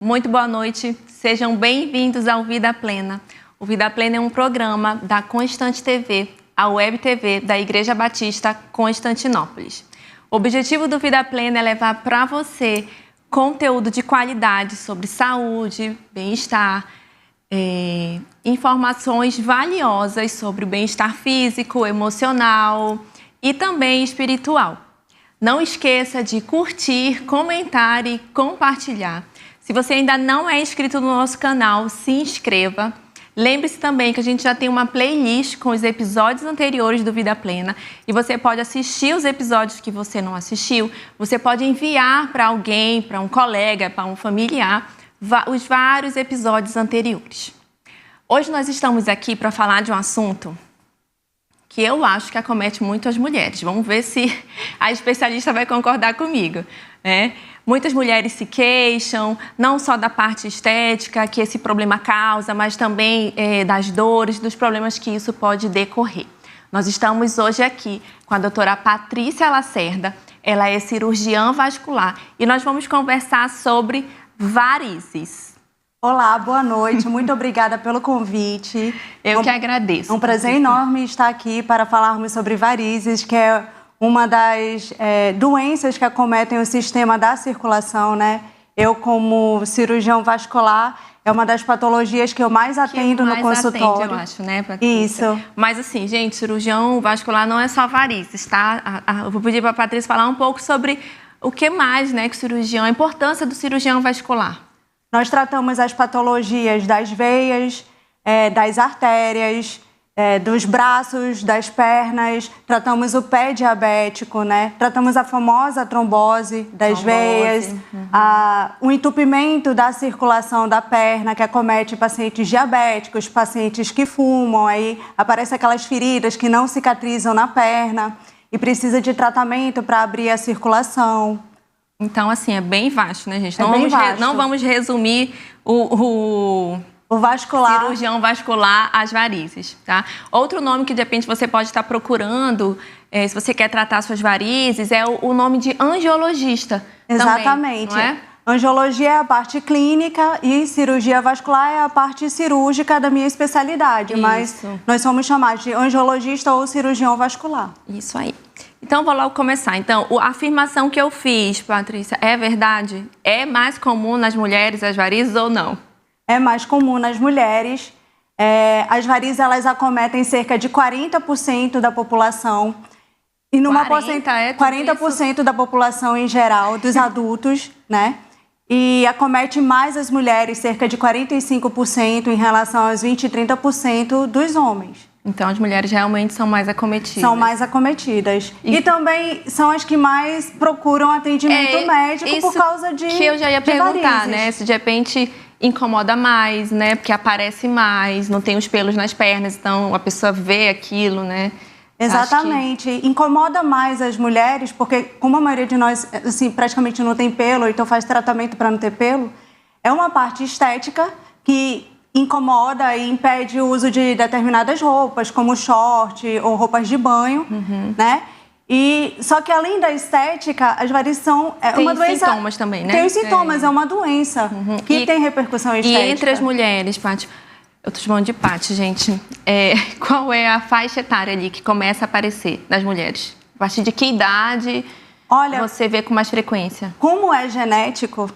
Muito boa noite, sejam bem-vindos ao Vida Plena. O Vida Plena é um programa da Constante TV, a web TV da Igreja Batista Constantinópolis. O objetivo do Vida Plena é levar para você conteúdo de qualidade sobre saúde, bem-estar, informações valiosas sobre o bem-estar físico, emocional e também espiritual. Não esqueça de curtir, comentar e compartilhar. Se você ainda não é inscrito no nosso canal, se inscreva. Lembre-se também que a gente já tem uma playlist com os episódios anteriores do Vida Plena e você pode assistir os episódios que você não assistiu. Você pode enviar para alguém, para um colega, para um familiar, os vários episódios anteriores. Hoje nós estamos aqui para falar de um assunto que eu acho que acomete muito as mulheres. Vamos ver se a especialista vai concordar comigo, né? Muitas mulheres se queixam, não só da parte estética que esse problema causa, mas também das dores, dos problemas que isso pode decorrer. Nós estamos hoje aqui com a doutora Patrícia Lacerda, ela é cirurgiã vascular e nós vamos conversar sobre varizes. Olá, boa noite, muito obrigada pelo convite. Eu que agradeço. É um prazer enorme estar aqui para falarmos sobre varizes, que é uma das doenças que acometem o sistema da circulação, né? Eu, como cirurgião vascular, é uma das patologias que eu mais atendo no consultório. Atende, eu acho, né, Patrícia? Isso. Mas assim, gente, cirurgião vascular não é só varizes, tá? Eu vou pedir para a Patrícia falar um pouco sobre o que mais, né, que cirurgião, a importância do cirurgião vascular. Nós tratamos as patologias das veias, das artérias, dos braços, das pernas, tratamos o pé diabético, né? Tratamos a famosa trombose das veias, o entupimento da circulação da perna, que acomete pacientes diabéticos, pacientes que fumam, aí aparecem aquelas feridas que não cicatrizam na perna e precisa de tratamento para abrir a circulação. Então, assim, é bem vasto, né, gente? Não vamos resumir o vascular. Cirurgião vascular, as varizes, tá? Outro nome que, de repente, você pode estar procurando, se você quer tratar suas varizes, é o nome de angiologista. Exatamente. Também, não é? Angiologia é a parte clínica e cirurgia vascular é a parte cirúrgica da minha especialidade. Isso. Mas nós somos chamados de angiologista ou cirurgião vascular. Isso aí. Então, vou logo começar. Então, a afirmação que eu fiz, Patrícia, é verdade? É mais comum nas mulheres as varizes ou não? É mais comum nas mulheres. As varizes, elas acometem cerca de 40% da população. E numa 40% da população em geral, dos adultos, né? E acomete mais as mulheres, cerca de 45% em relação aos 20% e 30% dos homens. Então, as mulheres realmente são mais acometidas. São mais acometidas. E também são as que mais procuram atendimento médico por causa de que eu já ia perguntar, né? Se de repente incomoda mais, né? Porque aparece mais, não tem os pelos nas pernas, então a pessoa vê aquilo, né? Exatamente. Incomoda mais as mulheres, porque como a maioria de nós, assim, praticamente não tem pelo, então faz tratamento para não ter pelo, é uma parte estética que incomoda e impede o uso de determinadas roupas, como short ou roupas de banho, né? E só que além da estética, as varizes são uma doença. Tem sintomas também, né? Tem os sintomas, é uma doença que tem repercussão estética. E entre as mulheres, Paty, eu tô chamando de Paty, gente, qual é a faixa etária ali que começa a aparecer nas mulheres? A partir de que idade você vê com mais frequência? Como é genético,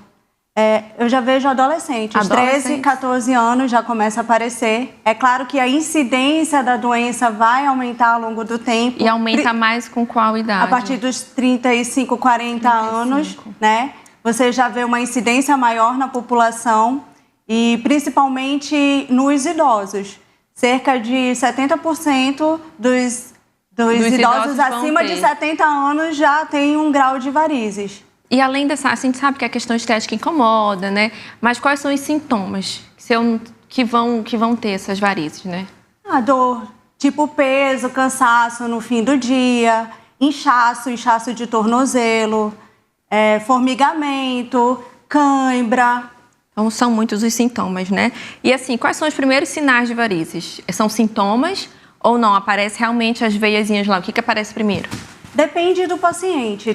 eu já vejo adolescentes, 13, 14 anos já começa a aparecer. É claro que a incidência da doença vai aumentar ao longo do tempo. E aumenta mais com qual idade? A partir dos 35, 40 anos, né? Você já vê uma incidência maior na população e principalmente nos idosos. Cerca de 70% dos idosos acima de 70 anos já tem um grau de varizes. E além dessa, a gente sabe que a questão estética incomoda, né? Mas quais são os sintomas que vão ter essas varizes, né? A dor, tipo peso, cansaço no fim do dia, inchaço de tornozelo, formigamento, cãibra. Então, são muitos os sintomas, né? E assim, quais são os primeiros sinais de varizes? São sintomas ou não? Aparece realmente as veiazinhas lá? O que aparece primeiro? Depende do paciente.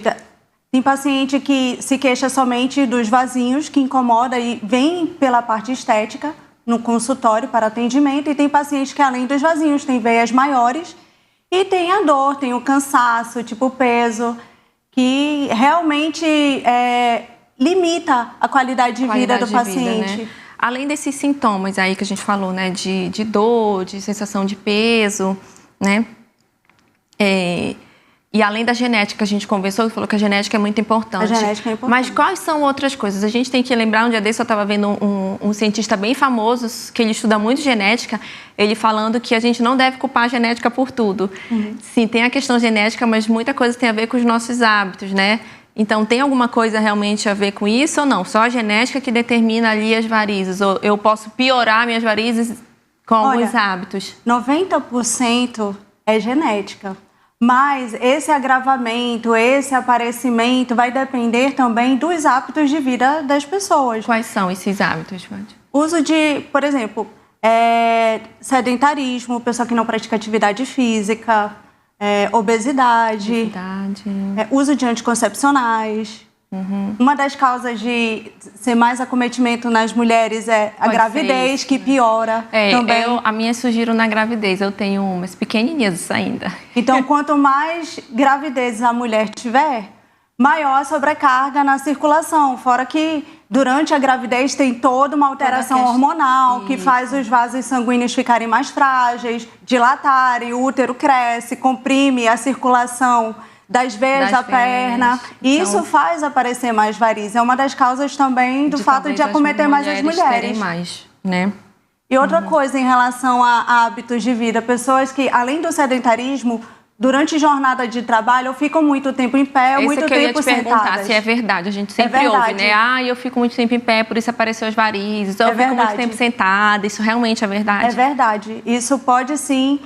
Tem paciente que se queixa somente dos vasinhos, que incomoda e vem pela parte estética no consultório para atendimento. E tem paciente que, além dos vasinhos, tem veias maiores e tem a dor, tem o cansaço, tipo peso, que realmente limita a qualidade de vida do paciente. Né? Além desses sintomas aí que a gente falou, né, de dor, de sensação de peso, né? E além da genética, a gente conversou e falou que a genética é muito importante. A genética é importante. Mas quais são outras coisas? A gente tem que lembrar, um dia desse eu estava vendo um cientista bem famoso, que ele estuda muito genética, ele falando que a gente não deve culpar a genética por tudo. Sim, tem a questão genética, mas muita coisa tem a ver com os nossos hábitos, né? Então, tem alguma coisa realmente a ver com isso ou não? Só a genética que determina ali as varizes? Ou eu posso piorar minhas varizes com alguns hábitos? 90% é genética. Mas esse agravamento, esse aparecimento vai depender também dos hábitos de vida das pessoas. Quais são esses hábitos, Fátima? Uso de, por exemplo, sedentarismo, pessoa que não pratica atividade física, obesidade, uso de anticoncepcionais. Uma das causas de ser mais acometimento nas mulheres é a gravidez, que piora também. A minha surgiram na gravidez, eu tenho umas pequenininhas ainda. Então, quanto mais gravidez a mulher tiver, maior a sobrecarga na circulação. Fora que durante a gravidez tem toda uma alteração hormonal que faz os vasos sanguíneos ficarem mais frágeis, dilatarem, o útero cresce, comprime a circulação das veias da perna. E isso faz aparecer mais varizes. É uma das causas também do fato de acometer mais as mulheres. Mais, né? E outra coisa em relação a hábitos de vida, pessoas que, além do sedentarismo, durante jornada de trabalho, ficam muito tempo em pé, muito tempo sentadas. Isso que eu ia te perguntar, se é verdade. A gente sempre ouve, né? Eu fico muito tempo em pé, por isso apareceu as varizes. Eu fico muito tempo sentada. Isso realmente é verdade? É verdade. Isso pode, sim,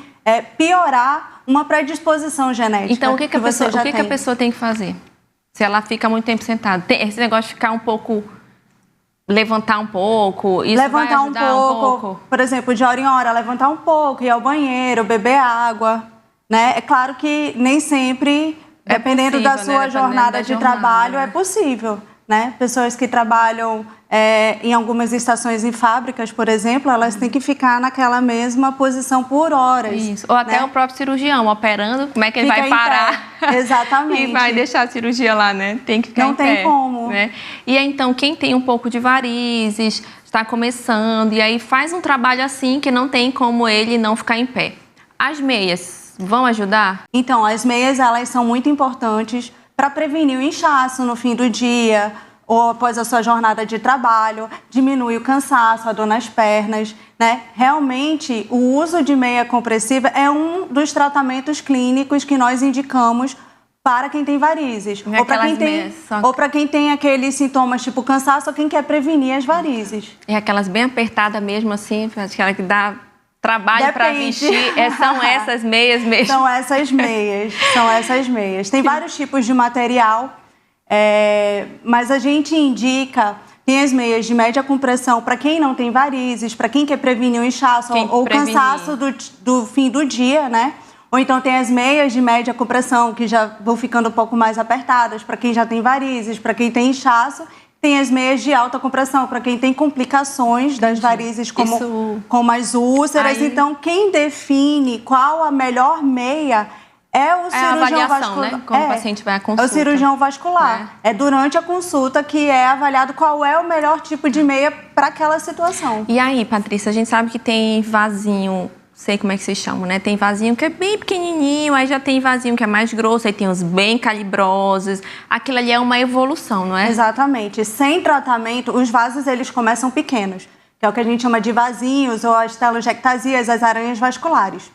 piorar uma predisposição genética. Então, o que a pessoa tem que fazer? Se ela fica muito tempo sentada. Esse negócio de ficar um pouco... Levantar um pouco, isso vai ajudar um pouco? Por exemplo, de hora em hora, levantar um pouco, ir ao banheiro, beber água, né? É claro que nem sempre, dependendo da sua jornada de trabalho, é possível, né? Pessoas que trabalham em algumas estações em fábricas, por exemplo, elas têm que ficar naquela mesma posição por horas. Isso. Ou até o próprio cirurgião operando, como é que ele vai parar? Exatamente. E vai deixar a cirurgia lá, né? Tem que ficar em pé. Não tem como. Né? E aí, então, quem tem um pouco de varizes, está começando, e aí faz um trabalho assim que não tem como ele não ficar em pé. As meias vão ajudar? Então, as meias, elas são muito importantes para prevenir o inchaço no fim do dia, ou após a sua jornada de trabalho, diminui o cansaço, a dor nas pernas, né? Realmente, o uso de meia compressiva é um dos tratamentos clínicos que nós indicamos para quem tem varizes. Ou para quem tem aqueles sintomas tipo cansaço, ou quem quer prevenir as varizes. É aquelas bem apertadas mesmo assim, aquela que dá trabalho para vestir, são essas meias mesmo? São essas meias. Tem vários tipos de material, mas a gente indica, tem as meias de média compressão para quem não tem varizes, para quem quer prevenir o inchaço ou o cansaço do fim do dia, né? Ou então tem as meias de média compressão, que já vão ficando um pouco mais apertadas, para quem já tem varizes, para quem tem inchaço. Tem as meias de alta compressão, para quem tem complicações das varizes, como as úlceras. Então, quem define qual a melhor meia é o cirurgião vascular. Né? Quando o paciente vai à consulta. É o cirurgião vascular. É durante a consulta que é avaliado qual é o melhor tipo de meia para aquela situação. E aí, Patrícia, a gente sabe que tem vasinho... sei como é que se chama, né? Tem vasinho que é bem pequenininho, aí já tem vasinho que é mais grosso, aí tem os bem calibrosos. Aquilo ali é uma evolução, não é? Exatamente. Sem tratamento, os vasos, eles começam pequenos, que é o que a gente chama de vasinhos ou as telangiectasias, as aranhas vasculares.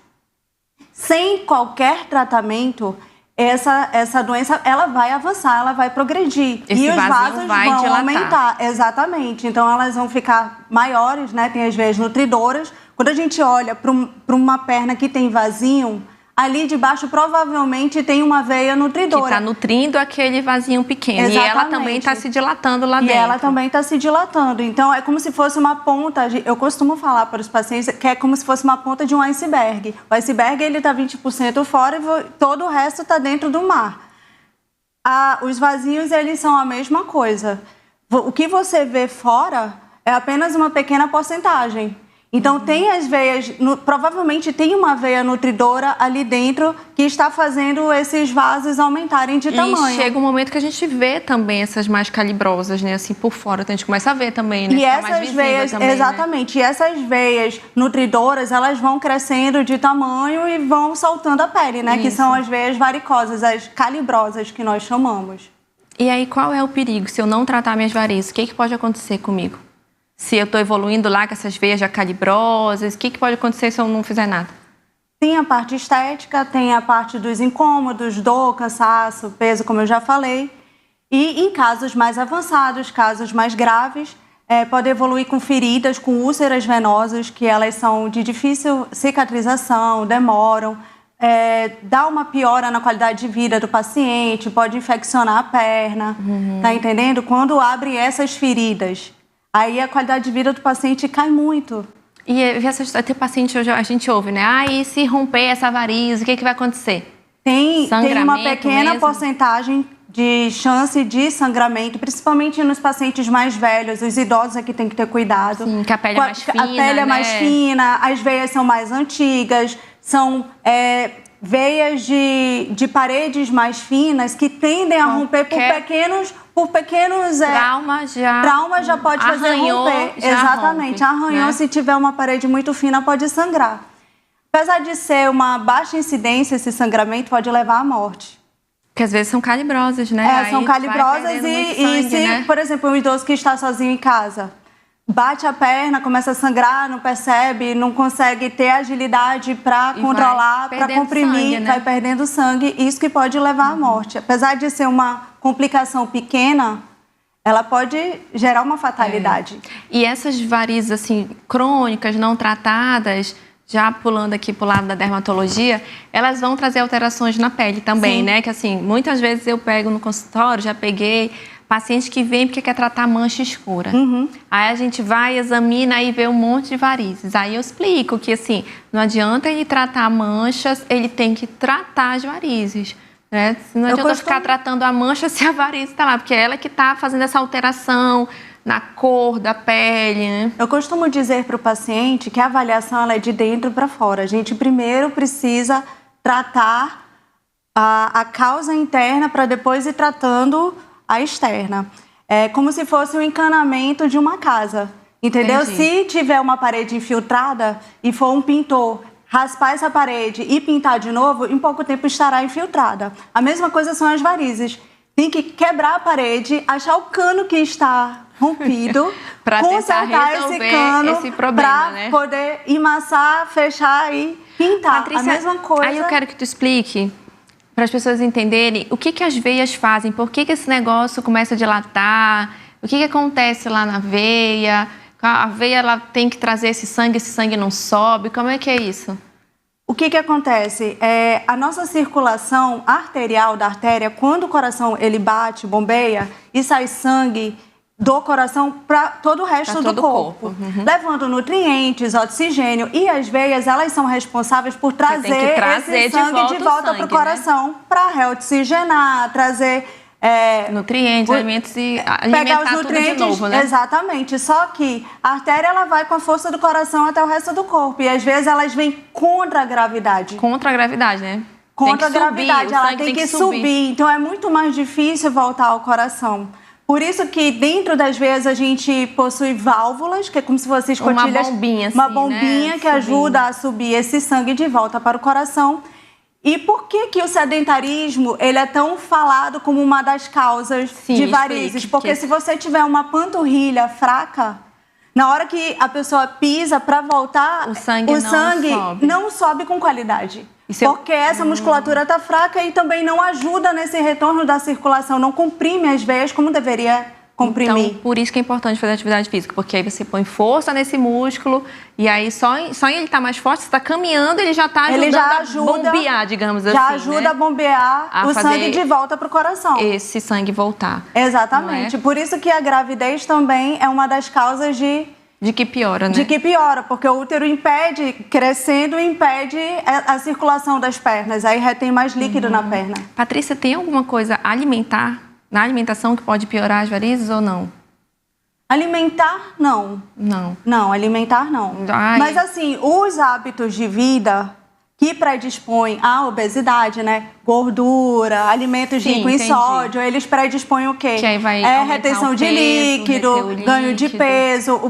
Sem qualquer tratamento, essa doença, ela vai avançar, ela vai progredir. E os vasos vão aumentar. Exatamente. Então, elas vão ficar maiores, né? Tem as veias nutridoras. Quando a gente olha para uma perna que tem vasinho, ali de baixo provavelmente tem uma veia nutridora. Que está nutrindo aquele vasinho pequeno. Exatamente. E ela também está se dilatando lá dentro. E ela também está se dilatando. Então, é como se fosse uma ponta... Eu costumo falar para os pacientes que é como se fosse uma ponta de um iceberg. O iceberg, ele está 20% fora e todo o resto está dentro do mar. Os vasinhos, eles são a mesma coisa. O que você vê fora é apenas uma pequena porcentagem. Então, tem as veias, provavelmente tem uma veia nutridora ali dentro que está fazendo esses vasos aumentarem de tamanho. E chega um momento que a gente vê também essas mais calibrosas, né? Assim, por fora, então a gente começa a ver também, né? E Fica essas mais visível veias, também, exatamente, né? e essas veias nutridoras, elas vão crescendo de tamanho e vão soltando a pele, né? Isso. Que são as veias varicosas, as calibrosas que nós chamamos. E aí, qual é o perigo? Se eu não tratar minhas varizes, o que pode acontecer comigo? Se eu estou evoluindo lá com essas veias já calibrosas, o que pode acontecer se eu não fizer nada? Tem a parte estética, tem a parte dos incômodos, dor, cansaço, peso, como eu já falei. E em casos mais avançados, casos mais graves, pode evoluir com feridas, com úlceras venosas, que elas são de difícil cicatrização, demoram, dá uma piora na qualidade de vida do paciente, pode infeccionar a perna, tá entendendo? Quando abre essas feridas, aí a qualidade de vida do paciente cai muito. E tem paciente, a gente ouve, né? Ah, e se romper essa variz, o que vai acontecer? Tem uma pequena mesmo? porcentagem de chance de sangramento, principalmente nos pacientes mais velhos, os idosos é que tem que ter cuidado. Sim, que a pele é mais fina, A pele é mais né? fina, as veias são mais antigas, são veias de paredes mais finas que tendem a romper por pequenos trauma já pode fazer romper. Exatamente, arranhou, né? Se tiver uma parede muito fina pode sangrar. Apesar de ser uma baixa incidência, esse sangramento pode levar à morte. Porque às vezes são calibrosas, né? São calibrosas e se, né? Por exemplo, um idoso que está sozinho em casa, bate a perna, começa a sangrar, não percebe, não consegue ter agilidade para controlar, para comprimir, sangue, né? Vai perdendo sangue, isso que pode levar à morte. Apesar de ser uma complicação pequena, ela pode gerar uma fatalidade. E essas varizes assim, crônicas, não tratadas, já pulando aqui para o lado da dermatologia, elas vão trazer alterações na pele também, né? Que assim, muitas vezes eu pego no consultório, já peguei paciente que vem porque quer tratar mancha escura. Aí a gente vai, examina e vê um monte de varizes. Aí eu explico que assim, não adianta ele tratar manchas, ele tem que tratar as varizes. Né? Não adianta ficar tratando a mancha se a varize está lá, porque é ela que está fazendo essa alteração na cor da pele, né? Eu costumo dizer para o paciente que a avaliação ela é de dentro para fora. A gente primeiro precisa tratar a causa interna para depois ir tratando a externa. É como se fosse um encanamento de uma casa, entendeu? Entendi. Se tiver uma parede infiltrada e for um pintor raspar essa parede e pintar de novo, em pouco tempo estará infiltrada. A mesma coisa são as varizes. Tem que quebrar a parede, achar o cano que está rompido, para consertar esse cano para né? poder emassar, fechar e pintar. Patrícia, a mesma coisa. Aí eu quero que tu explique para as pessoas entenderem o que as veias fazem, por que esse negócio começa a dilatar, o que acontece lá na veia, a veia ela tem que trazer esse sangue não sobe, como é que é isso? O que acontece? A nossa circulação arterial da artéria, quando o coração ele bate, bombeia e sai sangue do coração para todo o resto do corpo. Levando nutrientes, oxigênio, e as veias elas são responsáveis por trazer esse sangue de volta para o coração, né? Para reoxigenar, trazer nutrientes, alimentos e alimentar pegar os nutrientes, tudo de novo, né? Exatamente. Só que a artéria ela vai com a força do coração até o resto do corpo e às vezes elas vêm contra a gravidade. Contra a gravidade, né? Contra a gravidade, ela tem que subir. Então é muito mais difícil voltar ao coração. Por isso que dentro das veias a gente possui válvulas, que é como se fossem escotilhas. Uma bombinha, né? Que ajuda a subir esse sangue de volta para o coração. E por que o sedentarismo ele é tão falado como uma das causas de varizes? Porque se você tiver uma panturrilha fraca, na hora que a pessoa pisa para voltar, o sangue não sobe com qualidade. Porque essa musculatura está fraca e também não ajuda nesse retorno da circulação, não comprime as veias como deveria comprimir. Então, por isso que é importante fazer atividade física, porque aí você põe força nesse músculo e aí só em ele estar mais forte, você está caminhando, ele já está ajudando a bombear, digamos assim. Já ajuda a bombear o sangue de volta para o coração. Esse sangue voltar. Exatamente. Por isso que a gravidez também é uma das causas de De que piora, né? De que piora, porque o útero impede, crescendo, impede a circulação das pernas. Aí retém mais líquido na perna. Patrícia, tem alguma coisa alimentar, na alimentação, que pode piorar as varizes ou não? Alimentar, não. Não. Não, alimentar, não. Ai. Mas, assim, os hábitos de vida que predispõem à obesidade, né? Gordura, alimentos ricos em sódio, eles predispõem o quê? Que aí vai retenção de líquido, ganho de peso.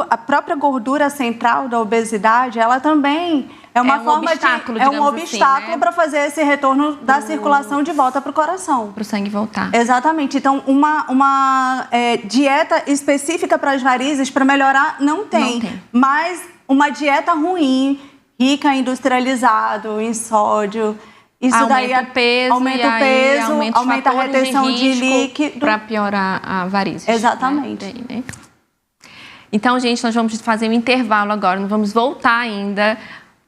A própria gordura central da obesidade, ela também é uma forma obstáculo, de... É um digamos obstáculo assim, né? para fazer esse retorno da circulação de volta para o coração. Para o sangue voltar. Exatamente. Então, uma dieta específica para as varizes, para melhorar, não tem. Mas uma dieta ruim, rica em industrializado, em sódio, isso aumenta daí o peso, aumenta a retenção de líquido. Para piorar a varizes. Exatamente. Né? Então, gente, nós vamos fazer um intervalo agora, nós vamos voltar ainda,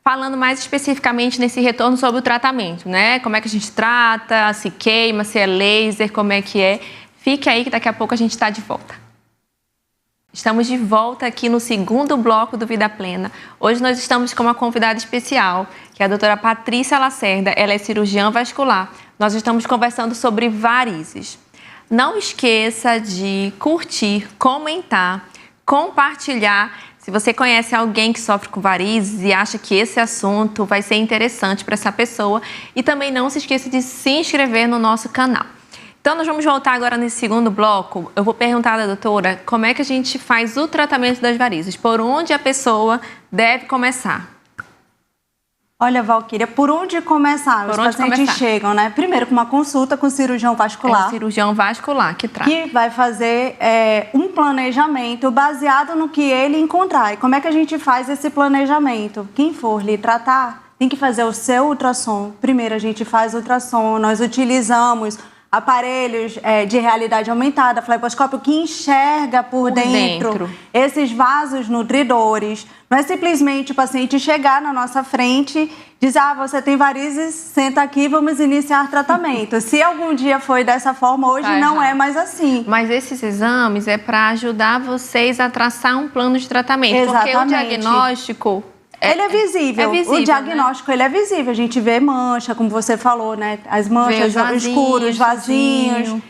falando mais especificamente nesse retorno sobre o tratamento, né? Como é que a gente trata, se queima, se é laser, como é que é. Fique aí que daqui a pouco a gente está de volta. Estamos de volta aqui no segundo bloco do Vida Plena. Hoje nós estamos com uma convidada especial, que é a doutora Patrícia Lacerda. Ela é cirurgiã vascular. Nós estamos conversando sobre varizes. Não esqueça de curtir, comentar, compartilhar. Se você conhece alguém que sofre com varizes e acha que esse assunto vai ser interessante para essa pessoa. E também não se esqueça de se inscrever no nosso canal. Então, nós vamos voltar agora nesse segundo bloco. Eu vou perguntar da doutora como é que a gente faz o tratamento das varizes. Por onde a pessoa deve começar? Olha, Valquíria, por onde começar? Os pacientes chegam, né? Primeiro com uma consulta com o cirurgião vascular. É o cirurgião vascular que trata. Que vai fazer um planejamento baseado no que ele encontrar. E como é que a gente faz esse planejamento? Quem for lhe tratar tem que fazer o seu ultrassom. Primeiro a gente faz ultrassom, nós utilizamos aparelhos de realidade aumentada, fleboscópio, que enxerga por dentro esses vasos nutridores. Não é simplesmente o paciente chegar na nossa frente e dizer, você tem varizes, senta aqui, vamos iniciar tratamento. Se algum dia foi dessa forma, hoje não é mais assim. Mas esses exames é para ajudar vocês a traçar um plano de tratamento. Exatamente. Porque o diagnóstico... Ele é visível. O diagnóstico, né? Ele é visível. A gente vê mancha, como você falou, né? As manchas escuras, vasinhos,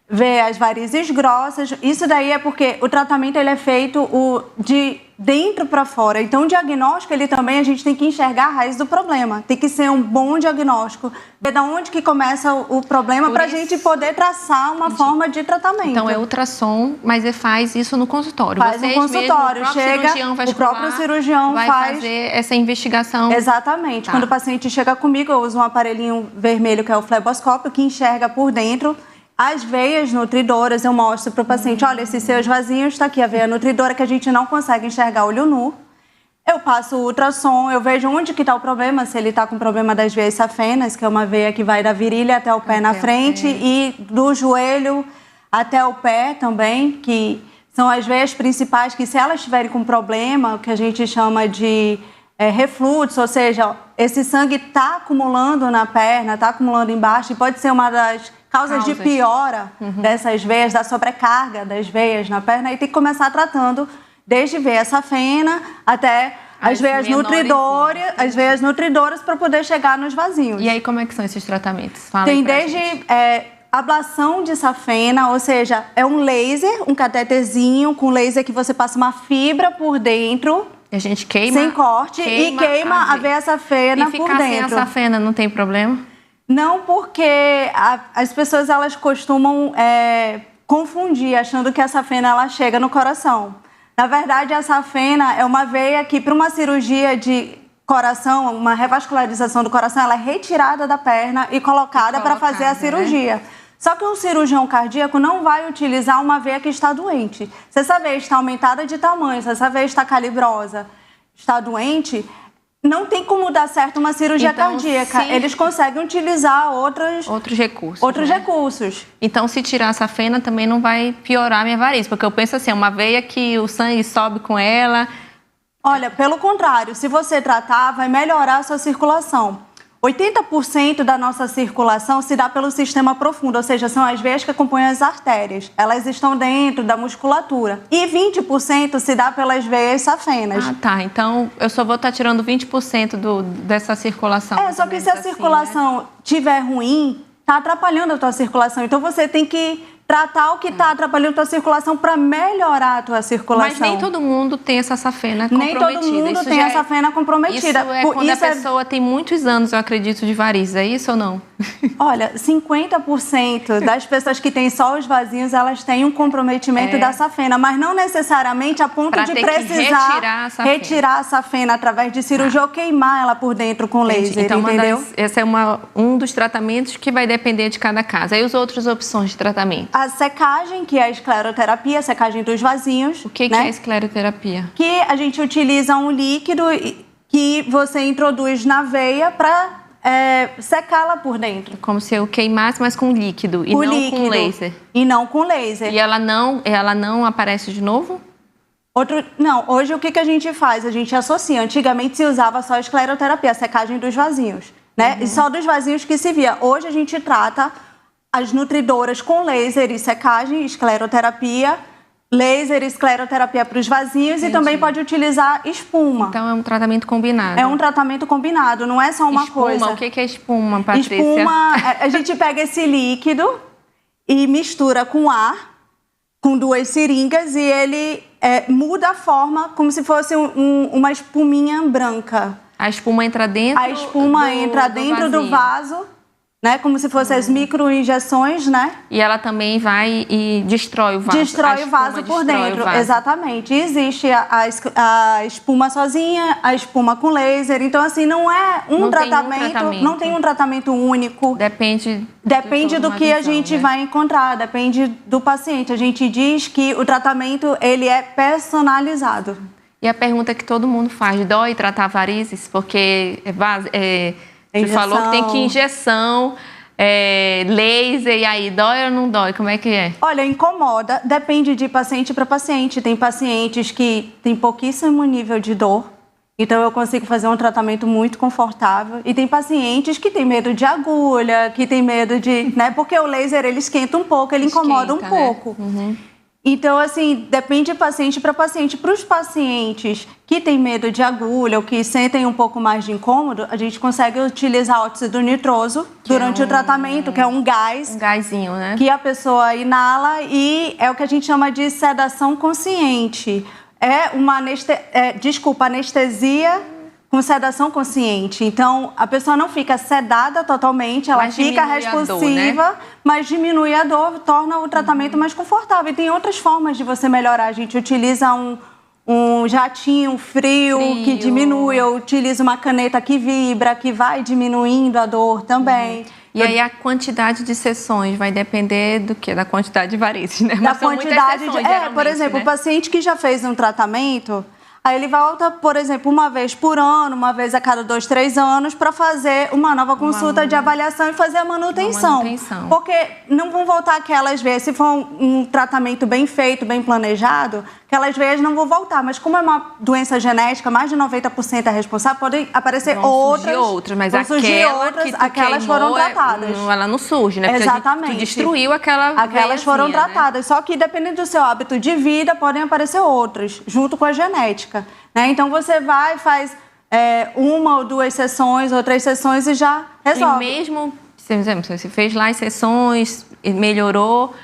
vê as varizes grossas. Isso daí é porque o tratamento ele é feito de dentro para fora. Então, o diagnóstico, ele também, a gente tem que enxergar a raiz do problema. Tem que ser um bom diagnóstico. Ver de onde que começa o problema para a gente poder traçar uma forma de tratamento. Então, é ultrassom, mas faz isso no consultório. Faz no consultório. Chega, o próprio cirurgião vai fazer essa investigação. Exatamente. Tá. Quando o paciente chega comigo, eu uso um aparelhinho vermelho, que é o fleboscópio, que enxerga por dentro as veias nutridoras. Eu mostro para o paciente, olha, esses seus vasinhos, está aqui a veia nutridora, que a gente não consegue enxergar olho nu. Eu passo o ultrassom, eu vejo onde que está o problema, se ele está com problema das veias safenas, que é uma veia que vai da virilha até o pé na frente, e do joelho até o pé também, que são as veias principais, que se elas estiverem com problema, o que a gente chama de refluxo, ou seja, esse sangue está acumulando na perna, está acumulando embaixo, e pode ser uma das causas de piora dessas veias, da sobrecarga das veias na perna, e tem que começar tratando desde veia safena até as veias nutridoras para poder chegar nos vasinhos. E aí, como é que são esses tratamentos? Fala tem desde ablação de safena, ou seja, é um laser, um cateterzinho com laser que você passa uma fibra por dentro. E a gente queima. Sem corte e queima a veia safena por dentro. E ficar sem a safena não tem problema? Não, porque as pessoas elas costumam confundir, achando que a safena ela chega no coração. Na verdade, a safena é uma veia que, para uma cirurgia de coração, uma revascularização do coração, ela é retirada da perna e colocada para fazer a cirurgia. Né? Só que um cirurgião cardíaco não vai utilizar uma veia que está doente. Se essa veia está aumentada de tamanho, se essa veia está calibrosa, está doente, não tem como dar certo uma cirurgia cardíaca. Eles conseguem utilizar outros recursos. Então, se tirar a safena, também não vai piorar a minha varize. Porque eu penso assim, é uma veia que o sangue sobe com ela. Olha, pelo contrário, se você tratar, vai melhorar a sua circulação. 80% da nossa circulação se dá pelo sistema profundo, ou seja, são as veias que compõem as artérias. Elas estão dentro da musculatura. E 20% se dá pelas veias safenas. Ah, tá. Então, eu só vou estar tirando 20% dessa circulação. Só que se a circulação estiver ruim, está atrapalhando a tua circulação. Então, você tem que tratar o que está atrapalhando a tua circulação para melhorar a tua circulação. Mas nem todo mundo tem essa safena comprometida. Nem todo mundo tem essa safena comprometida. Isso é quando a pessoa tem muitos anos, eu acredito, de varizes. É isso ou não? Olha, 50% das pessoas que têm só os vasinhos, elas têm um comprometimento da safena, mas não necessariamente a ponto de precisar retirar a safena através de cirurgia ou queimar ela por dentro com laser, então, entendeu? Esse é um dos tratamentos que vai depender de cada caso. Aí, as outras opções de tratamento? A secagem, que é a escleroterapia, a secagem dos vasinhos. O que é a escleroterapia? Que a gente utiliza um líquido que você introduz na veia para secá-la por dentro. Como se eu queimasse, mas com líquido e não com laser. E não com laser. E ela não aparece de novo? Não, hoje o que a gente faz? A gente associa. Antigamente se usava só a escleroterapia, a secagem dos vasinhos, né? E só dos vasinhos que se via. Hoje a gente trata as nutridoras com laser e secagem, escleroterapia, laser e escleroterapia para os vasinhos. Entendi. E também pode utilizar espuma. Então é um tratamento combinado. É um tratamento combinado, não é só uma coisa. O que é espuma, Patrícia? Espuma, a gente pega esse líquido e mistura com ar, com 2 seringas, e ele muda a forma como se fosse uma espuminha branca. A espuma entra dentro A espuma entra dentro do vaso, né? Como se fossem as microinjeções, né? E ela também vai e destrói o vaso. Destrói o vaso por dentro, exatamente. Existe a espuma sozinha, a espuma com laser. Então, assim, não é um tratamento, não tem um tratamento único. Depende do que a gente vai encontrar, depende do paciente. A gente diz que o tratamento, ele é personalizado. E a pergunta que todo mundo faz, dói tratar varizes? Porque você falou que tem que injeção, laser, e aí dói ou não dói? Como é que é? Olha, incomoda, depende de paciente para paciente. Tem pacientes que têm pouquíssimo nível de dor, então eu consigo fazer um tratamento muito confortável. E tem pacientes que têm medo de agulha, que têm medo de... né? Porque o laser, ele esquenta um pouco, ele incomoda um pouco. Uhum. Então, assim, depende de paciente para paciente. Para os pacientes que têm medo de agulha ou que sentem um pouco mais de incômodo, a gente consegue utilizar óxido nitroso durante o tratamento, que é um gás. Um gásinho, né? Que a pessoa inala e é o que a gente chama de sedação consciente. É uma anestesia com sedação consciente. Então, a pessoa não fica sedada totalmente, ela fica responsiva, né? Mas diminui a dor, torna o tratamento mais confortável. E tem outras formas de você melhorar. A gente utiliza um jatinho frio que diminui, eu utilizo uma caneta que vibra, que vai diminuindo a dor também. E aí a quantidade de sessões vai depender do quê? Da quantidade de varizes, né? Da quantidade por exemplo, né? O paciente que já fez um tratamento... Aí ele volta, por exemplo, uma vez por ano, uma vez a cada 2, 3 anos, para fazer uma nova consulta de avaliação e fazer a manutenção. Porque não vão voltar aquelas veias, se for um tratamento bem feito, bem planejado, aquelas veias não vão voltar. Mas como é uma doença genética, mais de 90% é responsável, podem aparecer outras. Mas aquelas foram tratadas. Ela não surge, né? Porque exatamente. Tu destruiu aquela Aquelas foram tratadas. Né? Só que dependendo do seu hábito de vida, podem aparecer outras, junto com a genética. Né? Então você vai, faz 1 ou 2 sessões ou 3 sessões e já resolve. E mesmo, por exemplo, você fez lá as sessões, melhorou,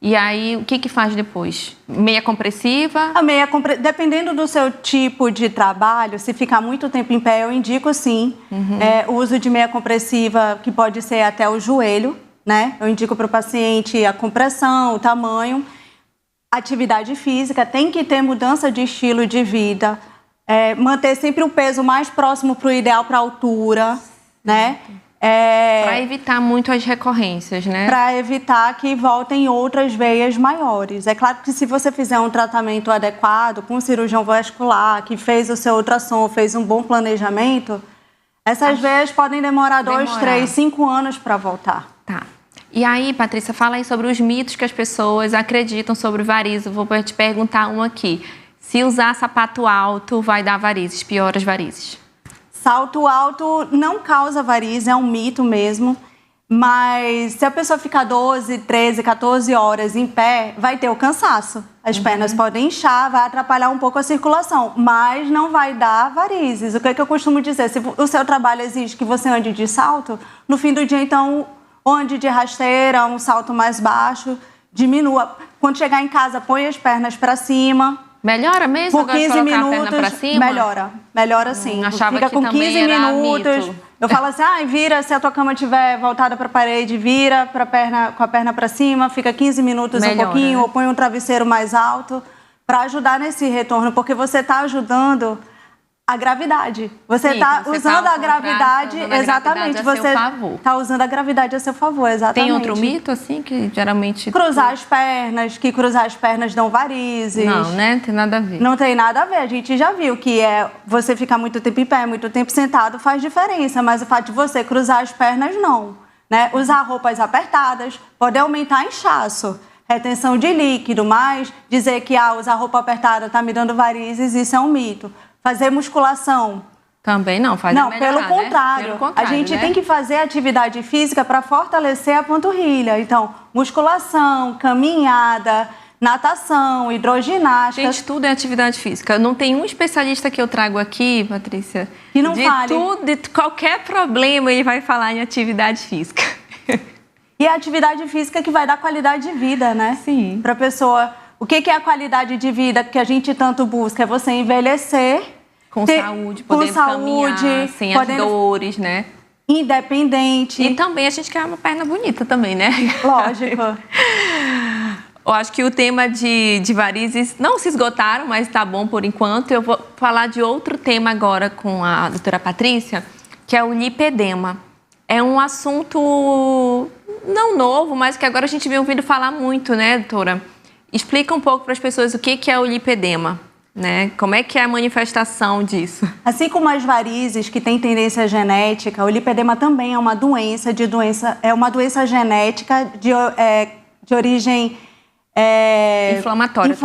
e aí o que faz depois? Meia compressiva? A meia compressiva, dependendo do seu tipo de trabalho, se ficar muito tempo em pé, eu indico sim o uso de meia compressiva, que pode ser até o joelho, né? Eu indico para o paciente a compressão, o tamanho. Atividade física, tem que ter mudança de estilo de vida, manter sempre o peso mais próximo para o ideal, para a altura, né? Para evitar muito as recorrências, né? Para evitar que voltem outras veias maiores. É claro que se você fizer um tratamento adequado, com um cirurgião vascular, que fez o seu ultrassom, fez um bom planejamento, essas veias podem demorar 2, 3, 5 anos para voltar. Tá. E aí, Patrícia, fala aí sobre os mitos que as pessoas acreditam sobre varizes. Vou te perguntar um aqui. Se usar sapato alto, vai dar varizes, piora as varizes? Salto alto não causa varizes, é um mito mesmo. Mas se a pessoa ficar 12, 13, 14 horas em pé, vai ter o cansaço. As pernas podem inchar, vai atrapalhar um pouco a circulação, mas não vai dar varizes. O que eu costumo dizer? Se o seu trabalho exige que você ande de salto, no fim do dia, então, ande de rasteira, um salto mais baixo, diminua. Quando chegar em casa, põe as pernas para cima. Melhora mesmo? Por 15 minutos, a perna pra cima? melhora sim. Achava Fica que com também 15 era minutos. mito. Eu falo assim, vira, se a tua cama estiver voltada para a parede, vira com a perna para cima, fica 15 minutos Melhora, um pouquinho, né? ou põe um travesseiro mais alto, para ajudar nesse retorno, porque você está ajudando a gravidade. Você está usando a gravidade, exatamente. Você está usando a gravidade a seu favor, exatamente. Tem outro mito, assim, que geralmente... Cruzar as pernas dão varizes. Não, né? Tem nada a ver. Não tem nada a ver. A gente já viu que você ficar muito tempo em pé, muito tempo sentado faz diferença, mas o fato de você cruzar as pernas, não. Né? Usar roupas apertadas pode aumentar inchaço, retenção de líquido, mas dizer que usar roupa apertada está me dando varizes, isso é um mito. Fazer musculação. Também não, faz Não, melhorar, pelo contrário. Né? Pelo contrário, a gente né? tem que fazer atividade física para fortalecer a panturrilha. Então, musculação, caminhada, natação, hidroginástica. Gente, tudo é atividade física. Não tem um especialista que eu trago aqui, Patrícia, que não fale. De qualquer problema ele vai falar em atividade física. E a atividade física que vai dar qualidade de vida, né? Sim. Para a pessoa. O que é a qualidade de vida que a gente tanto busca? É você envelhecer. Com saúde, podendo caminhar, sem as dores, né? Independente. E também a gente quer uma perna bonita também, né? Lógico. Eu acho que o tema de varizes não se esgotaram, mas tá bom por enquanto. Eu vou falar de outro tema agora com a doutora Patrícia, que é o lipedema. É um assunto não novo, mas que agora a gente vem ouvindo falar muito, né, doutora? Explica um pouco para as pessoas o que é o lipedema, né? Como é que é a manifestação disso? Assim como as varizes, que têm tendência genética, o lipedema também é uma doença genética de origem inflamatória,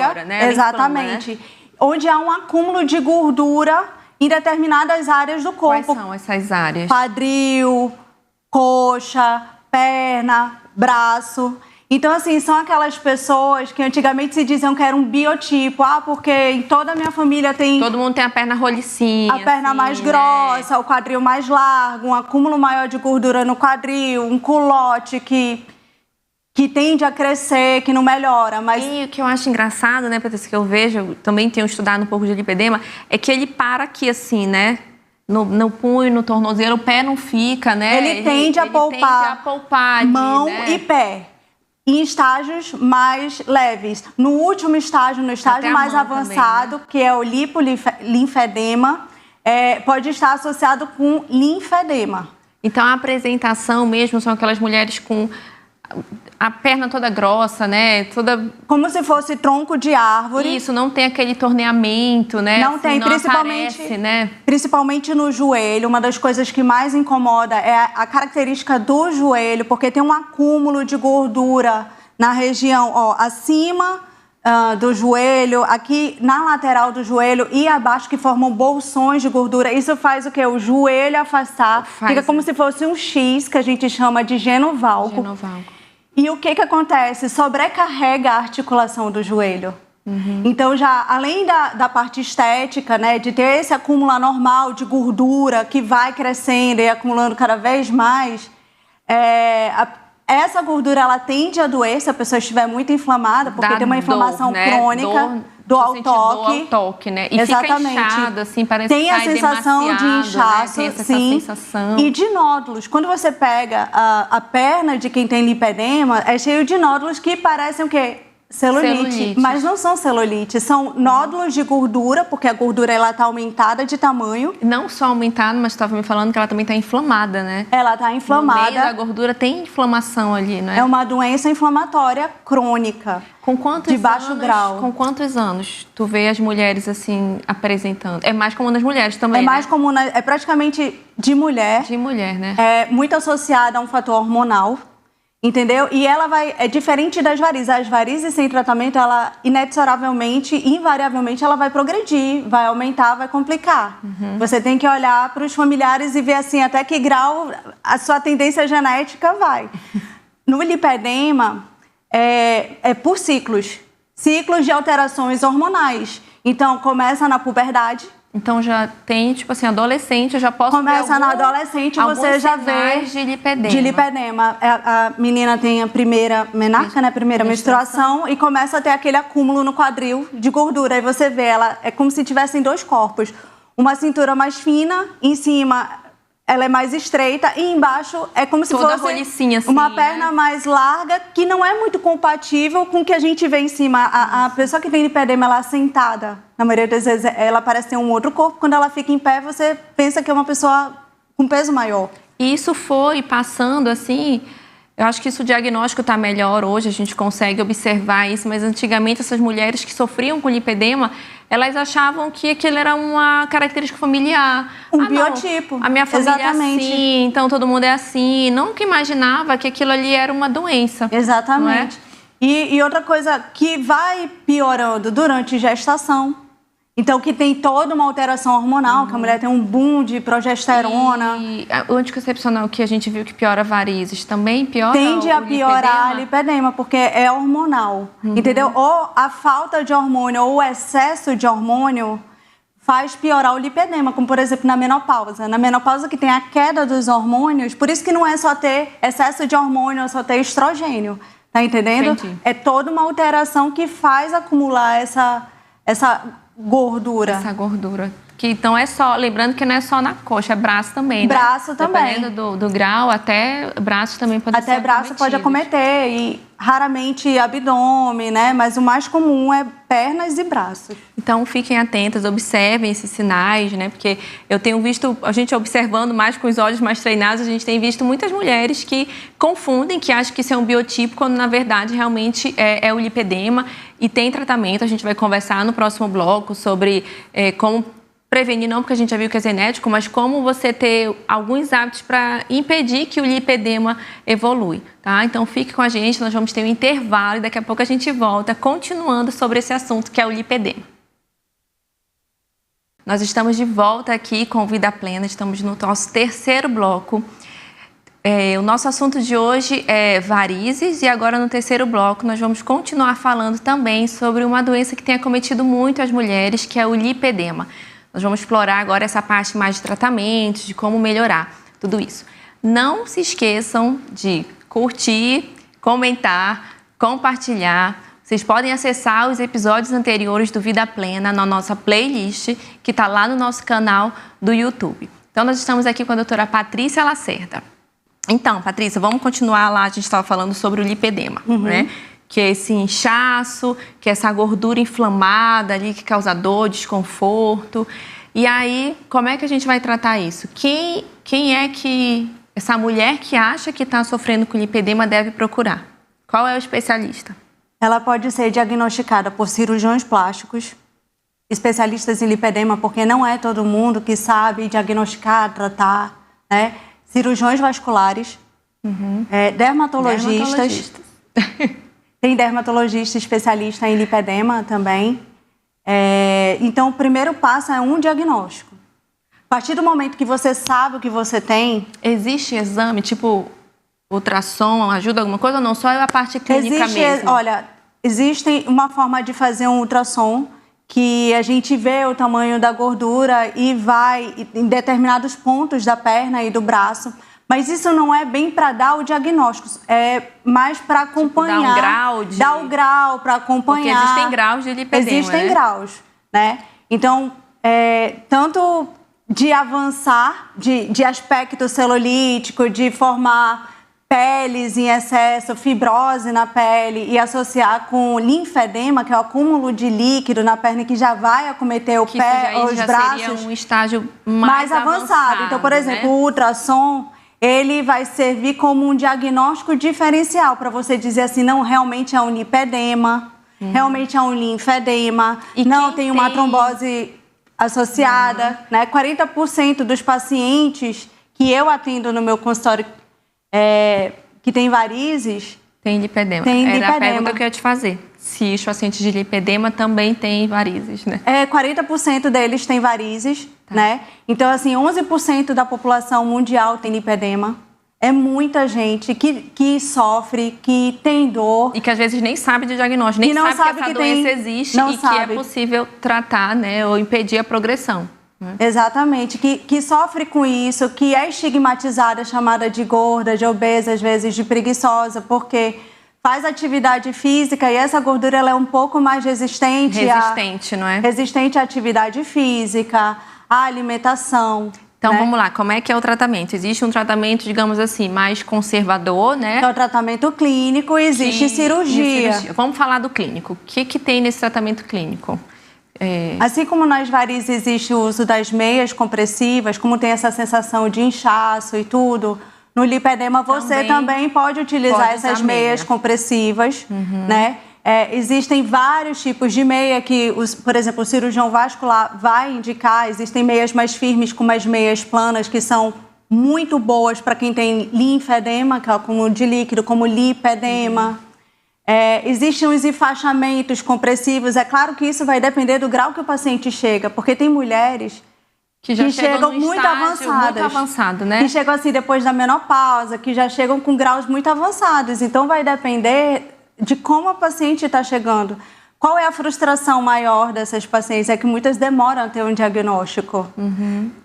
agora, né? Exatamente. Inflama, né? Onde há um acúmulo de gordura em determinadas áreas do corpo. Quais são essas áreas? Quadril, coxa, perna, braço. Então, assim, são aquelas pessoas que antigamente se diziam que era um biotipo. Porque em toda a minha família tem... Todo mundo tem a perna rolicinha. A perna assim, mais grossa, o quadril mais largo, um acúmulo maior de gordura no quadril, um culote que tende a crescer, que não melhora, mas... E o que eu acho engraçado, né, Patrícia, que eu vejo, eu também tenho estudado um pouco de lipedema, é que ele para aqui assim, né? No punho, no tornozelo, o pé não fica, né? Ele tende a poupar ali, mão, né? e pé. Em estágios mais leves. No último estágio, no estágio mais avançado, também, né? Que é o lipolinfedema, pode estar associado com linfedema. Então, a apresentação mesmo são aquelas mulheres com a perna toda grossa, né? Como se fosse tronco de árvore. Isso, não tem aquele torneamento, né? Não assim, tem, não principalmente, aparece, né? Principalmente no joelho. Uma das coisas que mais incomoda é a característica do joelho, porque tem um acúmulo de gordura na região, acima do joelho, aqui na lateral do joelho e abaixo, que formam bolsões de gordura. Isso faz o quê? O joelho afastar. Fica como se fosse um X, que a gente chama de genovalgo. E o que acontece? Sobrecarrega a articulação do joelho. Uhum. Então, já além da parte estética, né, de ter esse acúmulo anormal de gordura que vai crescendo e acumulando cada vez mais, essa gordura ela tende a doer se a pessoa estiver muito inflamada, porque tem uma inflamação crônica do ao toque, né? E exatamente. Fica inchado, assim, parece tem que a sensação de inchaço, né? Tem sim, sensação. E de nódulos. Quando você pega a perna de quem tem lipedema, é cheio de nódulos que parecem o quê? Celulite. Mas não são celulite, são nódulos de gordura, porque a gordura ela está aumentada de tamanho. Não só aumentada, mas estava me falando que ela também está inflamada, né? Ela está inflamada. No meio da gordura tem inflamação ali, né? É uma doença inflamatória crônica. Com quantos de baixo grau. Com quantos anos tu vê as mulheres assim apresentando? É mais comum nas mulheres também, mais comum, é praticamente de mulher. De mulher, né? É muito associada a um fator hormonal. Entendeu? E ela é diferente das varizes. As varizes sem tratamento, ela inexoravelmente, invariavelmente, ela vai progredir, vai aumentar, vai complicar. Você tem que olhar para os familiares e ver assim até que grau a sua tendência genética vai. No lipedema, é por ciclos de alterações hormonais. Então, começa na puberdade. Então já tem, tipo assim, adolescente, eu já posso Começa na adolescente, você já vê de lipedema. De lipedema. A menina tem a primeira menarca, né? A primeira menstruação, e começa a ter aquele acúmulo no quadril de gordura. Aí você vê, ela é como se tivessem dois corpos. Uma cintura mais fina, em cima ela é mais estreita, e embaixo é como se toda fosse rolicinha, assim, uma perna mais larga, que não é muito compatível com o que a gente vê em cima. A pessoa que tem lipedema, ela é sentada. Na maioria das vezes, ela parece ter um outro corpo. Quando ela fica em pé, você pensa que é uma pessoa com peso maior. E isso foi passando, assim... Eu acho que isso, o diagnóstico está melhor hoje, a gente consegue observar isso, mas antigamente essas mulheres que sofriam com lipedema, elas achavam que aquilo era uma característica familiar. Biotipo. Não, a minha família Exatamente. é assim, então todo mundo é assim. Nunca imaginava que aquilo ali era uma doença. Exatamente. Não é? E outra coisa que vai piorando durante gestação. Então, que tem toda uma alteração hormonal, que a mulher tem um boom de progesterona. E o anticoncepcional que a gente viu que piora varizes, também piora Tende a piorar a lipedema, porque é hormonal, entendeu? Ou a falta de hormônio ou o excesso de hormônio faz piorar o lipedema, como, por exemplo, na menopausa. Na menopausa que tem a queda dos hormônios, por isso que não é só ter excesso de hormônio, é só ter estrogênio, tá entendendo? Entendi. É toda uma alteração que faz acumular essa gordura. Essa gordura. Que, então é só, lembrando que não é só na coxa, é braço também, né? Braço também. Dependendo do grau, até braço também pode ser Até braço pode acometer e raramente abdômen, né? Mas o mais comum é pernas e braços. Então fiquem atentas, observem esses sinais, né? Porque eu tenho visto, a gente observando mais com os olhos mais treinados, a gente tem visto muitas mulheres que confundem, que acham que isso é um biotipo, quando na verdade realmente é o lipedema e tem tratamento. A gente vai conversar no próximo bloco sobre como prevenir, não porque a gente já viu que é genético, mas como você ter alguns hábitos para impedir que o lipedema evolui, tá? Então fique com a gente, nós vamos ter um intervalo e daqui a pouco a gente volta continuando sobre esse assunto que é o lipedema. Nós estamos de volta aqui com Vida Plena, estamos no nosso terceiro bloco. O nosso assunto de hoje é varizes e agora no terceiro bloco nós vamos continuar falando também sobre uma doença que tem acometido muito as mulheres, que é o lipedema. Nós vamos explorar agora essa parte mais de tratamentos, de como melhorar tudo isso. Não se esqueçam de curtir, comentar, compartilhar. Vocês podem acessar os episódios anteriores do Vida Plena na nossa playlist, que está lá no nosso canal do YouTube. Então, nós estamos aqui com a doutora Patrícia Lacerda. Então, Patrícia, vamos continuar lá, a gente estava falando sobre o lipedema, né? Que é esse inchaço, que é essa gordura inflamada ali que causa dor, desconforto. E aí, como é que a gente vai tratar isso? Quem é que essa mulher que acha que está sofrendo com lipedema deve procurar? Qual é o especialista? Ela pode ser diagnosticada por cirurgiões plásticos, especialistas em lipedema, porque não é todo mundo que sabe diagnosticar, tratar, né? Cirurgiões vasculares, dermatologistas. Tem dermatologista especialista em lipedema também. Então, o primeiro passo é um diagnóstico. A partir do momento que você sabe o que você tem... Existe exame, tipo ultrassom, ajuda alguma coisa ou não? Só é a parte clínica mesmo? Olha, existe uma forma de fazer um ultrassom que a gente vê o tamanho da gordura e vai em determinados pontos da perna e do braço. Mas isso não é bem para dar o diagnóstico, é mais para acompanhar. Tipo, dar um grau de... Dar o grau para acompanhar. Porque existem graus de lipedema, Existem graus, né? Então, tanto de avançar, de aspecto celulítico, de formar peles em excesso, fibrose na pele e associar com linfedema, que é o acúmulo de líquido na perna que já vai acometer o pé ou os braços. Seria um estágio mais avançado. Então, por exemplo, né? o ultrassom, ele vai servir como um diagnóstico diferencial para você dizer assim, não, realmente é um lipedema, realmente é um linfedema, E não quem tem uma tem- trombose associada, né? 40% dos pacientes que eu atendo no meu consultório que tem varizes... Tem lipedema. Era a pergunta que eu ia te fazer. Se os pacientes de lipedema também têm varizes, né? 40% deles têm varizes, né? Então, assim, 11% da população mundial tem lipedema. É muita gente que sofre, que tem dor. E que às vezes nem sabe de diagnóstico, nem sabe que essa doença existe e que é possível tratar, né? Ou impedir a progressão. Exatamente, que sofre com isso, que é estigmatizada, chamada de gorda, de obesa, às vezes de preguiçosa, porque faz atividade física e essa gordura ela é um pouco mais resistente não é? Resistente à atividade física, à alimentação. Então, vamos lá, como é que é o tratamento? Existe um tratamento, digamos assim, mais conservador, né? É o tratamento clínico e existe cirurgia. Vamos falar do clínico. O que tem nesse tratamento clínico? Assim como nas varizes existe o uso das meias compressivas, como tem essa sensação de inchaço e tudo, no lipedema você também pode utilizar essas meias compressivas, né? Existem vários tipos de meia que, por exemplo, o cirurgião vascular vai indicar. Existem meias mais firmes, como as meias planas, que são muito boas para quem tem linfedema, que é como de líquido, como lipedema. Existem os enfaixamentos compressivos. É claro que isso vai depender do grau que o paciente chega, porque tem mulheres que chegam muito avançado, né? Que chegam assim depois da menopausa, que já chegam com graus muito avançados. Então vai depender de como a paciente está chegando. Qual é a frustração maior dessas pacientes? É que muitas demoram a ter um diagnóstico.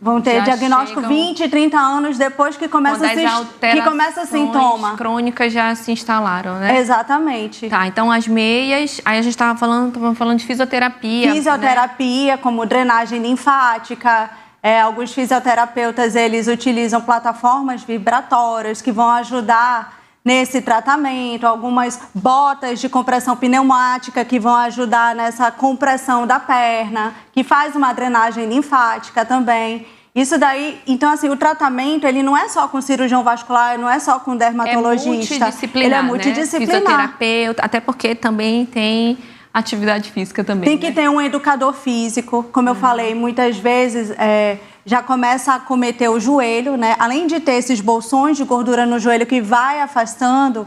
Vão ter diagnóstico 20, 30 anos depois que começa o sintoma. As crônicas já se instalaram, né? Exatamente. Tá, então as meias, aí a gente estava falando de fisioterapia. Fisioterapia, né? Como drenagem linfática. Alguns fisioterapeutas, eles utilizam plataformas vibratórias que vão ajudar nesse tratamento, algumas botas de compressão pneumática que vão ajudar nessa compressão da perna, que faz uma drenagem linfática também. Isso daí, então assim, o tratamento, ele não é só com cirurgião vascular, não é só com dermatologista. Multidisciplinar, ele é multidisciplinar. Né? Fisioterapeuta, até porque também tem atividade física também. Tem que ter um educador físico, como eu falei, muitas vezes já começa a acometer o joelho, né? Além de ter esses bolsões de gordura no joelho que vai afastando,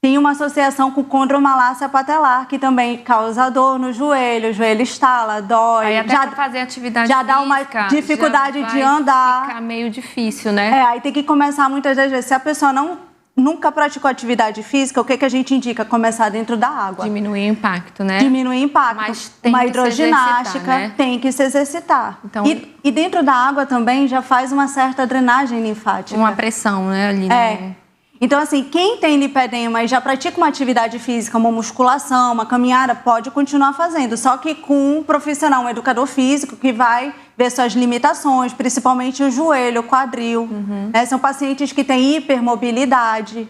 tem uma associação com condromalácia patelar, que também causa dor no joelho, o joelho estala, dói. Aí até fazer atividade já física, dá uma dificuldade de andar. Fica meio difícil, né? Aí tem que começar muitas das vezes. Se a pessoa nunca praticou atividade física, o que a gente indica? Começar dentro da água. Diminuir o impacto, né? Diminuir o impacto. Mas tem uma que hidroginástica, se exercitar, né? Tem que se exercitar. Então, e dentro da água também já faz uma certa drenagem linfática. Uma pressão, né? Ali, né? Então, assim, quem tem lipedema e já pratica uma atividade física, uma musculação, uma caminhada, pode continuar fazendo. Só que com um profissional, um educador físico, que vai ver suas limitações, principalmente o joelho, o quadril. Né? São pacientes que têm hipermobilidade,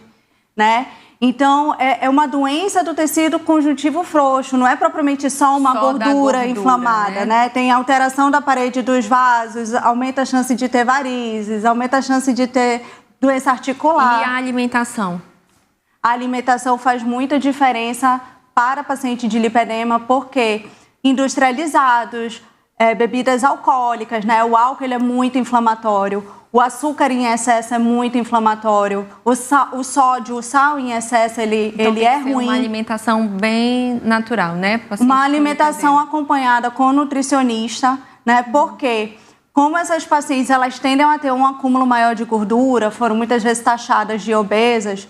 né? Então, é uma doença do tecido conjuntivo frouxo, não é propriamente só uma gordura inflamada, né? Tem alteração da parede dos vasos, aumenta a chance de ter varizes, aumenta a chance de ter doença articular. E a alimentação? A alimentação faz muita diferença para paciente de lipedema, porque industrializados, bebidas alcoólicas, né? O álcool ele é muito inflamatório. O açúcar em excesso é muito inflamatório. O sódio, o sal em excesso, ele é ruim. Uma alimentação bem natural, né? Uma alimentação acompanhada com nutricionista, né? Porque como essas pacientes elas tendem a ter um acúmulo maior de gordura, foram muitas vezes taxadas de obesas,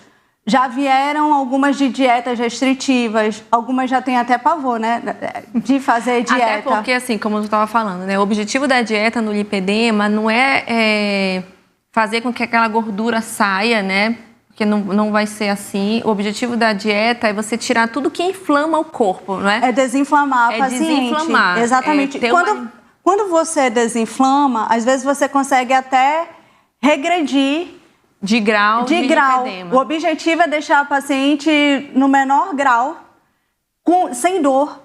já vieram algumas de dietas restritivas, algumas já têm até pavor, né, de fazer dieta. Até porque, assim, como eu estava falando, né, o objetivo da dieta no lipedema não é fazer com que aquela gordura saia, né, porque não vai ser assim. O objetivo da dieta é você tirar tudo que inflama o corpo, não é? É desinflamar a paciente. Desinflamar. Exatamente. Quando você desinflama, às vezes você consegue até regredir de grau. O objetivo é deixar a paciente no menor grau, sem dor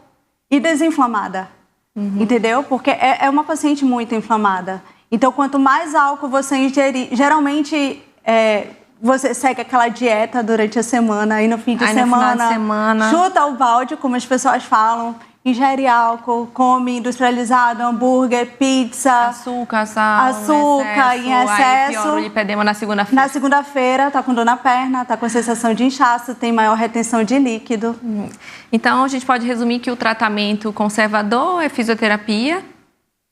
e desinflamada. Entendeu? Porque é uma paciente muito inflamada. Então, quanto mais álcool você ingerir, geralmente você segue aquela dieta durante a semana e no fim de semana chuta o balde, como as pessoas falam. ingere álcool, come industrializado, hambúrguer, pizza, Açúcar, sal, em excesso. Aí piora o lipedema na segunda-feira. Na segunda-feira, tá com dor na perna, tá com sensação de inchaço, tem maior retenção de líquido. Então, a gente pode resumir que o tratamento conservador é fisioterapia,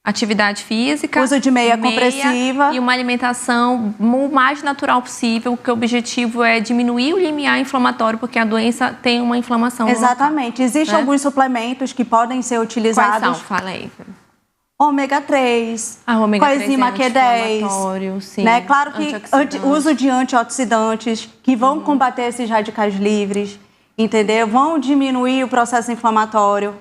atividade física, uso de meia compressiva e uma alimentação o mais natural possível, porque o objetivo é diminuir o limiar inflamatório, porque a doença tem uma inflamação. Exatamente. Existem alguns suplementos que podem ser utilizados. Quais são? Fala aí. Ômega 3, coenzima Q10, sim, né? Claro que uso de antioxidantes que vão combater esses radicais livres, entendeu? Vão diminuir o processo inflamatório.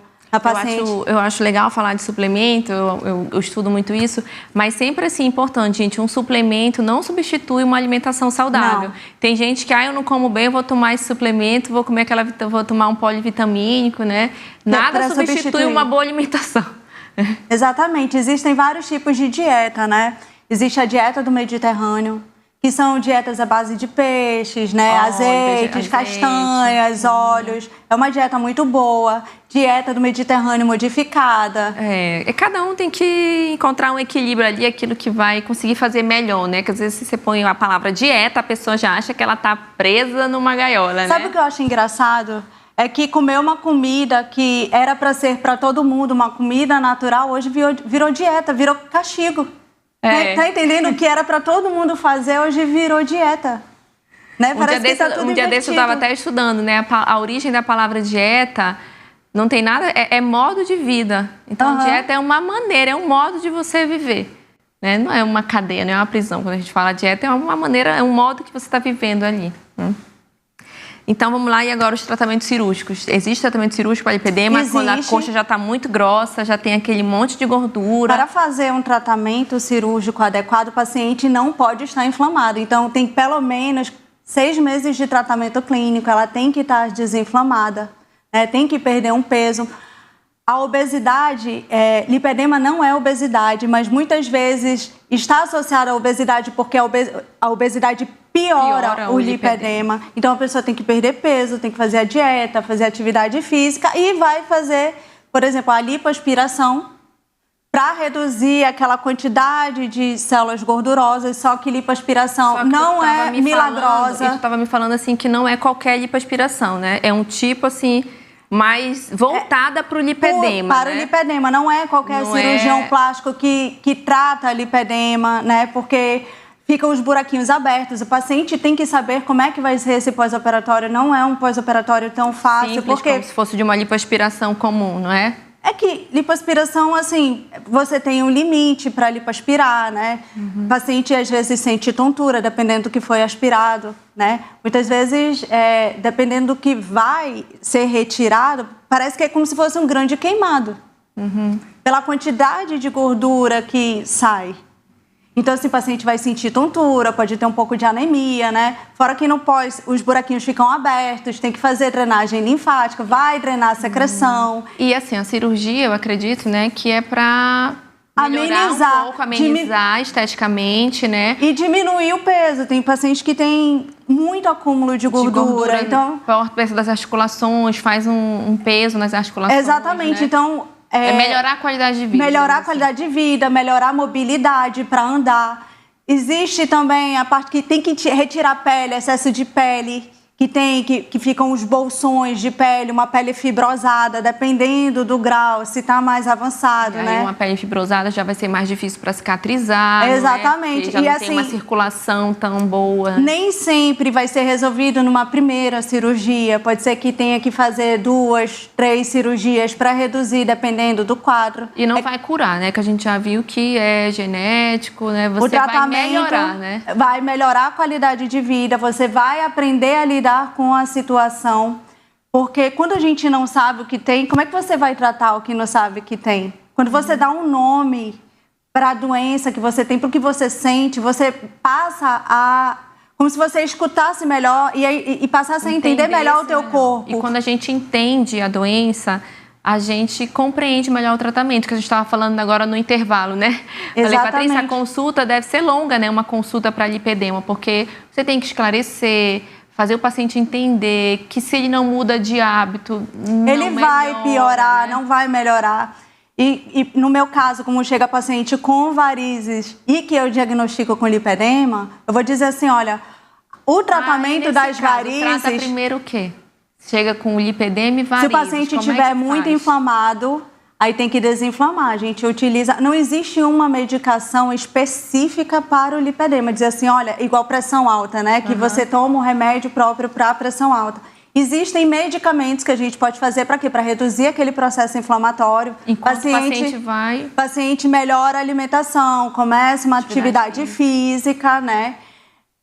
Eu acho legal falar de suplemento, eu estudo muito isso, mas sempre assim, importante, gente, um suplemento não substitui uma alimentação saudável. Não. Tem gente que, eu não como bem, eu vou tomar esse suplemento, vou tomar um polivitamínico, né? Nada substitui uma boa alimentação. Exatamente, existem vários tipos de dieta, né? Existe a dieta do Mediterrâneo, que são dietas à base de peixes, né? Azeites, castanhas, óleos. É uma dieta muito boa. Dieta do Mediterrâneo modificada. Cada um tem que encontrar um equilíbrio ali, aquilo que vai conseguir fazer melhor, né? Porque às vezes se você põe a palavra dieta, a pessoa já acha que ela tá presa numa gaiola, né? Sabe o que eu acho engraçado? É que comer uma comida que era para ser para todo mundo, uma comida natural, hoje virou dieta, virou castigo. Tá entendendo? O que era para todo mundo fazer, hoje virou dieta. Né? Um dia desse eu estava até estudando, né? A origem da palavra dieta não tem nada, é modo de vida. Então, dieta é uma maneira, é um modo de você viver. Né? Não é uma cadeia, não é uma prisão. Quando a gente fala dieta, é uma maneira, é um modo que você está vivendo ali. Então, vamos lá. E agora os tratamentos cirúrgicos. Existe tratamento cirúrgico para lipedema? Existe. Quando a coxa já está muito grossa, já tem aquele monte de gordura. Para fazer um tratamento cirúrgico adequado, o paciente não pode estar inflamado. Então, tem pelo menos 6 meses de tratamento clínico. Ela tem que estar desinflamada, né? Tem que perder um peso. A obesidade, lipedema não é obesidade, mas muitas vezes está associada à obesidade porque a obesidade piora o lipedema. Então, a pessoa tem que perder peso, tem que fazer a dieta, fazer atividade física e vai fazer, por exemplo, a lipoaspiração para reduzir aquela quantidade de células gordurosas, só que lipoaspiração não é milagrosa. Tu estava me falando assim que não é qualquer lipoaspiração, né? É um tipo assim mais voltada para o lipedema, para o lipedema, não é qualquer cirurgião plástico que trata lipedema, né? Porque ficam os buraquinhos abertos. O paciente tem que saber como é que vai ser esse pós-operatório. Não é um pós-operatório tão fácil. Simples, porque como se fosse de uma lipoaspiração comum, não é? É que lipoaspiração, assim, você tem um limite para lipoaspirar, né? O paciente, às vezes, sente tontura, dependendo do que foi aspirado, né? Muitas vezes, dependendo do que vai ser retirado, parece que é como se fosse um grande queimado. Pela quantidade de gordura que sai. Então, assim, o paciente vai sentir tontura, pode ter um pouco de anemia, né? Fora que no pós, os buraquinhos ficam abertos, tem que fazer drenagem linfática, vai drenar a secreção. E, assim, a cirurgia, eu acredito, né, que é para amenizar um pouco, amenizar esteticamente, né? E diminuir o peso. Tem pacientes que têm muito acúmulo de gordura. Então, o peso das articulações, faz um peso nas articulações. Exatamente, né? Então... melhorar a qualidade de vida. Melhorar a qualidade de vida, melhorar a mobilidade para andar. Existe também a parte que tem que retirar a pele, excesso de pele, que ficam os bolsões de pele, uma pele fibrosada, dependendo do grau, se está mais avançado, né? Uma pele fibrosada já vai ser mais difícil para cicatrizar. Exatamente. Já não tem uma circulação tão boa. Nem sempre vai ser resolvido numa primeira cirurgia. Pode ser que tenha que fazer 2, 3 cirurgias para reduzir, dependendo do quadro. E não vai curar, né? Que a gente já viu que é genético, né? Você vai melhorar, né? Vai melhorar a qualidade de vida, você vai aprender a lidar com a situação, porque quando a gente não sabe o que tem, como é que você vai tratar o que não sabe que tem? Quando você dá um nome para a doença que você tem, para o que você sente, você passa a... como se você escutasse melhor e passasse a entender melhor o teu corpo. E quando a gente entende a doença, a gente compreende melhor o tratamento, que a gente estava falando agora no intervalo, né? Exatamente. Falei, Patrícia, a consulta deve ser longa, né? Uma consulta para lipedema, porque você tem que esclarecer, fazer o paciente entender que se ele não muda de hábito, não ele vai melhora, piorar, né? não vai melhorar. E no meu caso, como chega paciente com varizes e que eu diagnostico com lipedema, eu vou dizer assim, olha, o tratamento das varizes... Trata primeiro o quê? Chega com lipedema e varizes. Se o paciente estiver muito inflamado, aí tem que desinflamar. A gente utiliza... Não existe uma medicação específica para o lipedema. Dizer assim, olha, igual pressão alta, né? Que você toma um remédio próprio para pressão alta. Existem medicamentos que a gente pode fazer para quê? Para reduzir aquele processo inflamatório. Enquanto o paciente vai... O paciente melhora a alimentação, começa uma atividade física, né?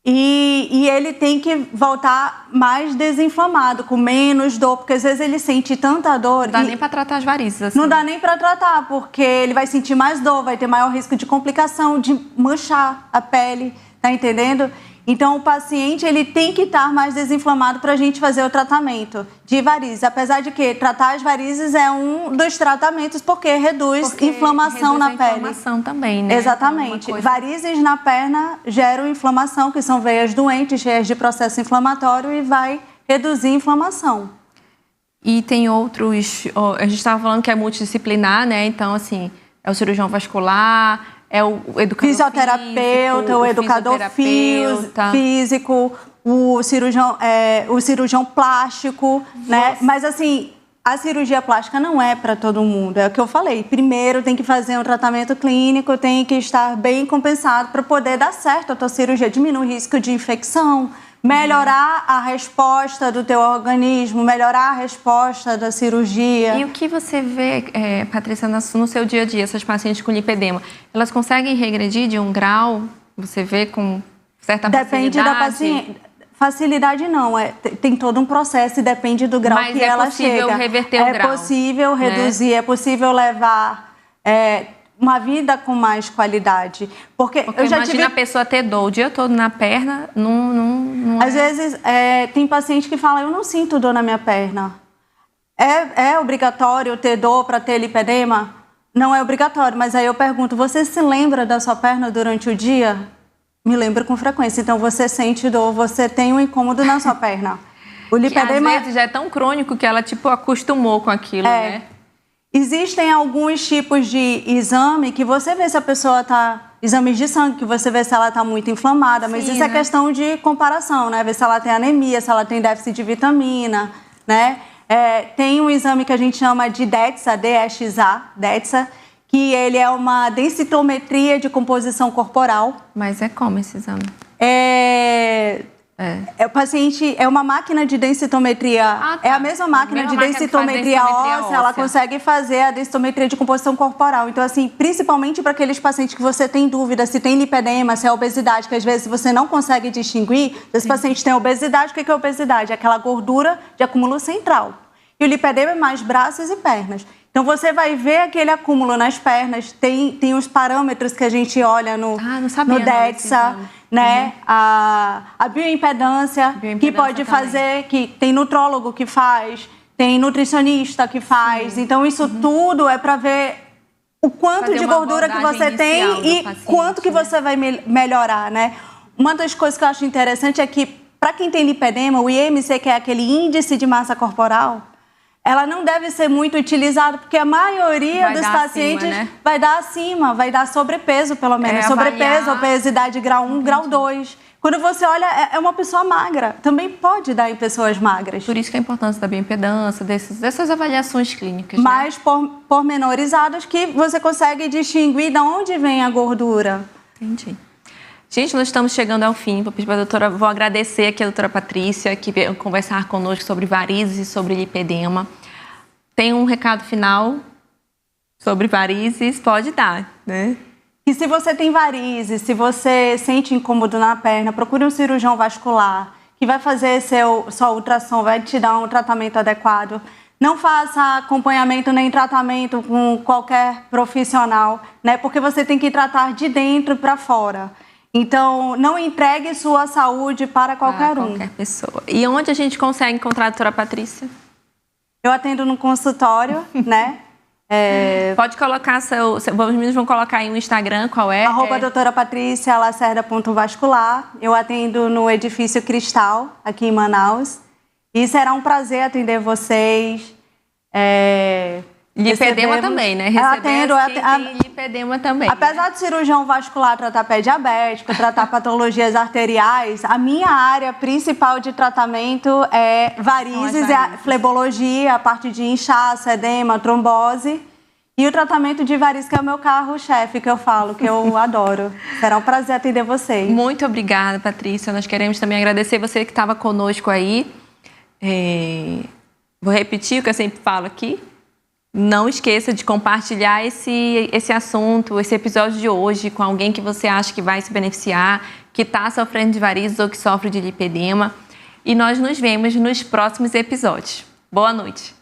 E ele tem que voltar mais desinflamado, com menos dor, porque às vezes ele sente tanta dor... Não dá nem para tratar as varizes, assim. Não dá nem para tratar, porque ele vai sentir mais dor, vai ter maior risco de complicação, de manchar a pele, tá entendendo? Então, o paciente ele tem que estar mais desinflamado para a gente fazer o tratamento de varizes. Apesar de que tratar as varizes é um dos tratamentos, porque reduz inflamação na pele. Inflamação também, né? Exatamente. Varizes na perna geram inflamação, que são veias doentes, cheias de processo inflamatório, e vai reduzir a inflamação. E tem outros... A gente estava falando que é multidisciplinar, né? Então, assim, é o cirurgião vascular... É o educador fisioterapeuta, físico, o educador físico, o cirurgião plástico, né? Mas assim, a cirurgia plástica não é para todo mundo. É o que eu falei. Primeiro tem que fazer um tratamento clínico, tem que estar bem compensado para poder dar certo a tua cirurgia, diminuir o risco de infecção, melhorar a resposta do teu organismo, melhorar a resposta da cirurgia. E o que você vê, Patrícia, no seu dia a dia, essas pacientes com lipedema, elas conseguem regredir de 1 grau? Você vê com certa facilidade? Depende da paciente. Facilidade não, tem todo um processo e depende do grau que ela chega. Mas é possível reverter o grau. É possível reduzir, é possível levar... uma vida com mais qualidade. Porque eu já imagina a pessoa ter dor o dia todo na perna, não Às vezes, tem paciente que fala, eu não sinto dor na minha perna. É obrigatório ter dor para ter lipedema? Não é obrigatório, mas aí eu pergunto, você se lembra da sua perna durante o dia? Me lembro com frequência. Então, você sente dor, você tem um incômodo na sua perna. O lipedema... Que às vezes já é tão crônico que ela, tipo, acostumou com aquilo, né? Existem alguns tipos de exame que você vê se a pessoa está... Exames de sangue, que você vê se ela está muito inflamada, mas isso é questão de comparação, né? Ver se ela tem anemia, se ela tem déficit de vitamina, né? Tem um exame que a gente chama de DEXA, DEXA, que ele é uma densitometria de composição corporal. Mas como esse exame? O paciente é uma máquina de densitometria, é a mesma máquina de densitometria óssea, ela consegue fazer a densitometria de composição corporal. Então, assim, principalmente para aqueles pacientes que você tem dúvida se tem lipedema, se é obesidade, que às vezes você não consegue distinguir, esse paciente tem obesidade, o que é obesidade? É aquela gordura de acúmulo central. E o lipedema é mais braços e pernas. Então, você vai ver aquele acúmulo nas pernas, tem os parâmetros que a gente olha no DEXA, né? A bioimpedância, que pode fazer, que tem nutrólogo que faz, tem nutricionista que faz. Então, isso tudo é para ver o quanto de gordura que você tem e quanto que você vai melhorar, né? Uma das coisas que eu acho interessante é que, para quem tem lipedema, o IMC, que é aquele índice de massa corporal, ela não deve ser muito utilizada, porque a maioria dos pacientes vai dar acima, vai dar sobrepeso, pelo menos. Sobrepeso, obesidade grau 1, grau 2. Quando você olha, é uma pessoa magra. Também pode dar em pessoas magras. Por isso que a importância da bioimpedância, dessas avaliações clínicas. Mais pormenorizadas, que você consegue distinguir de onde vem a gordura. Entendi. Gente, nós estamos chegando ao fim. Vou agradecer aqui a doutora Patrícia, que veio conversar conosco sobre varizes e sobre lipedema. Tem um recado final sobre varizes? Pode dar, né? E se você tem varizes, se você sente incômodo na perna, procure um cirurgião vascular, que vai fazer sua ultrassom, vai te dar um tratamento adequado. Não faça acompanhamento nem tratamento com qualquer profissional, né? Porque você tem que tratar de dentro para fora. Então, não entregue sua saúde para qualquer pessoa. E onde a gente consegue encontrar a doutora Patrícia? Eu atendo no consultório, né? Pode colocar os meninos vão colocar aí o Instagram, qual é? Doutora Patrícia Lacerda.vascular. Eu atendo no Edifício Cristal, aqui em Manaus. E será um prazer atender vocês. Lipedema também, né? Atendo lipedema também. Apesar de cirurgião vascular tratar pé diabético, tratar patologias arteriais, a minha área principal de tratamento é varizes, é a flebologia, a parte de inchaço, edema, trombose. E o tratamento de varizes, que é o meu carro-chefe, que eu falo, que eu adoro. Será um prazer atender vocês. Muito obrigada, Patrícia. Nós queremos também agradecer você que estava conosco aí. Vou repetir o que eu sempre falo aqui. Não esqueça de compartilhar esse assunto, esse episódio de hoje com alguém que você acha que vai se beneficiar, que está sofrendo de varizes ou que sofre de lipedema. E nós nos vemos nos próximos episódios. Boa noite!